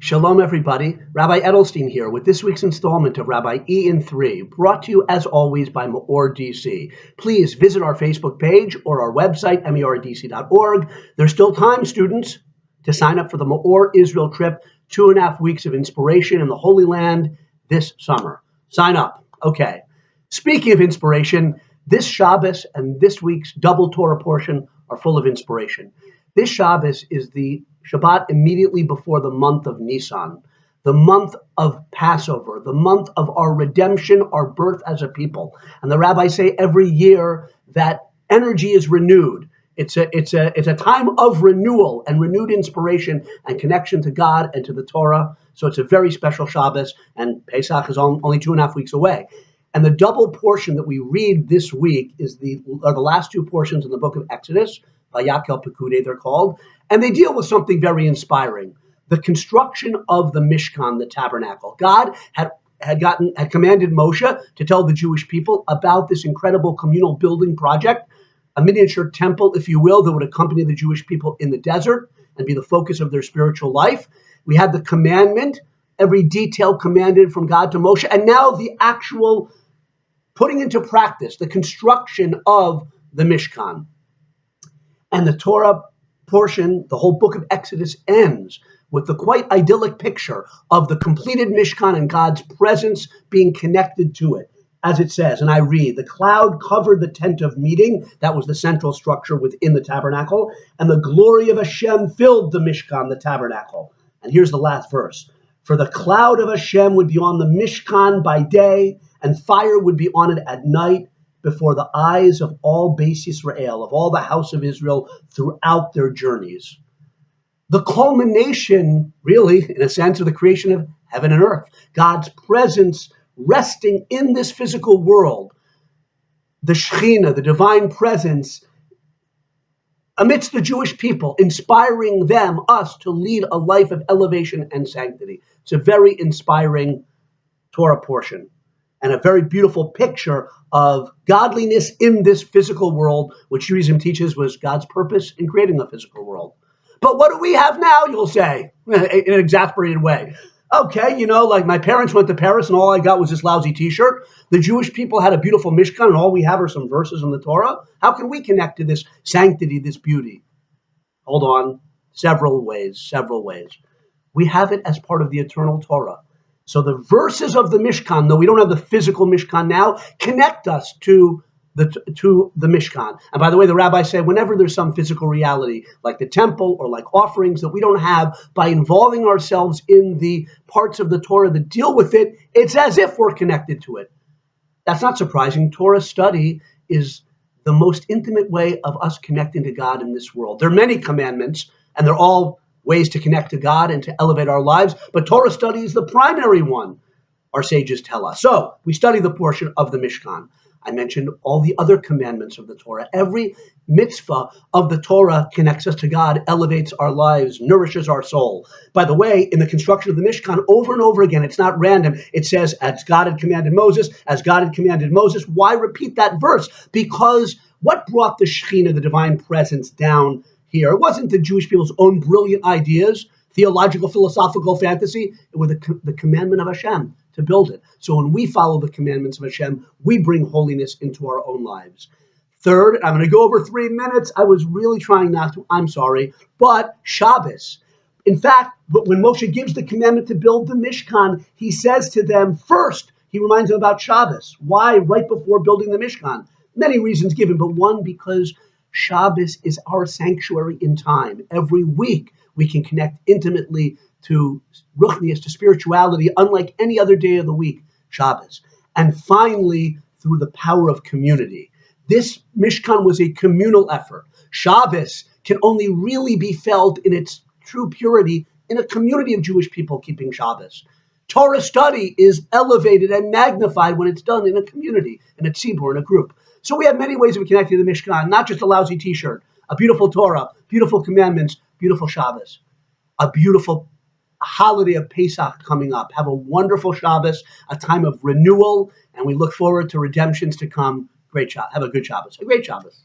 Shalom, everybody. Rabbi Edelstein here with this week's installment of Rabbi E in 3, brought to you as always by MEOR DC. Please visit our Facebook page or our website, meordc.org. There's still time, students, to sign up for the MEOR Israel trip, 2.5 weeks of inspiration in the Holy Land this summer. Sign up. Okay. Speaking of inspiration, this Shabbos and this week's double Torah portion are full of inspiration. This Shabbos is the Shabbat immediately before the month of Nisan, the month of Passover, the month of our redemption, our birth as a people. And the rabbis say every year that energy is renewed. It's a time of renewal and renewed inspiration and connection to God and to the Torah. So it's a very special Shabbos, and Pesach is only 2.5 weeks away. And the double portion that we read this week are the last two portions in the book of Exodus, Vayakel Pekudei they're called, and they deal with something very inspiring, the construction of the Mishkan, the tabernacle. God had commanded Moshe to tell the Jewish people about this incredible communal building project, a miniature temple, if you will, that would accompany the Jewish people in the desert and be the focus of their spiritual life. We had the commandment, every detail commanded from God to Moshe, and now the actual putting into practice, the construction of the Mishkan. And the Torah portion, the whole book of Exodus ends with the quite idyllic picture of the completed Mishkan and God's presence being connected to it. As it says, and I read, the cloud covered the tent of meeting, that was the central structure within the tabernacle, and the glory of Hashem filled the Mishkan, the tabernacle. And here's the last verse. For the cloud of Hashem would be on the Mishkan by day, and fire would be on it at night, before the eyes of all Beis Yisrael, of all the house of Israel throughout their journeys. The culmination, really, in a sense, of the creation of heaven and earth. God's presence resting in this physical world. The Shekhinah, the divine presence, amidst the Jewish people, inspiring them, us, to lead a life of elevation and sanctity. It's a very inspiring Torah portion, and a very beautiful picture of godliness in this physical world, which Judaism teaches was God's purpose in creating the physical world. But what do we have now, you'll say, in an exasperated way? Okay, like my parents went to Paris and all I got was this lousy t-shirt. The Jewish people had a beautiful Mishkan and all we have are some verses in the Torah. How can we connect to this sanctity, this beauty? Hold on, several ways. We have it as part of the eternal Torah. So the verses of the Mishkan, though we don't have the physical Mishkan now, connect us to the Mishkan. And by the way, the rabbis say whenever there's some physical reality, like the temple or like offerings that we don't have, by involving ourselves in the parts of the Torah that deal with it, it's as if we're connected to it. That's not surprising. Torah study is the most intimate way of us connecting to God in this world. There are many commandments, and they're all ways to connect to God and to elevate our lives, but Torah study is the primary one, our sages tell us. So we study the portion of the Mishkan. I mentioned all the other commandments of the Torah. Every mitzvah of the Torah connects us to God, elevates our lives, nourishes our soul. By the way, in the construction of the Mishkan, over and over again, it's not random. It says, as God had commanded Moses, as God had commanded Moses. Why repeat that verse? Because what brought the Shekhinah, the divine presence, down here? It wasn't the Jewish people's own brilliant ideas, theological, philosophical fantasy. It was the commandment of Hashem to build it. So when we follow the commandments of Hashem, we bring holiness into our own lives. Third, I'm going to go over 3 minutes. I was really trying not to. I'm sorry. But Shabbos. In fact, when Moshe gives the commandment to build the Mishkan, he says to them first, he reminds them about Shabbos. Why right before building the Mishkan? Many reasons given, but one, because Shabbos is our sanctuary in time. Every week we can connect intimately to ruchnius, to spirituality, unlike any other day of the week, Shabbos. And finally, through the power of community. This Mishkan was a communal effort. Shabbos can only really be felt in its true purity in a community of Jewish people keeping Shabbos. Torah study is elevated and magnified when it's done in a community, in a tzibur, in a group. So we have many ways of connecting to the Mishkan, not just a lousy t-shirt, a beautiful Torah, beautiful commandments, beautiful Shabbos, a beautiful holiday of Pesach coming up. Have a wonderful Shabbos, a time of renewal, and we look forward to redemptions to come. Great Shabbos. Have a good Shabbos. A great Shabbos.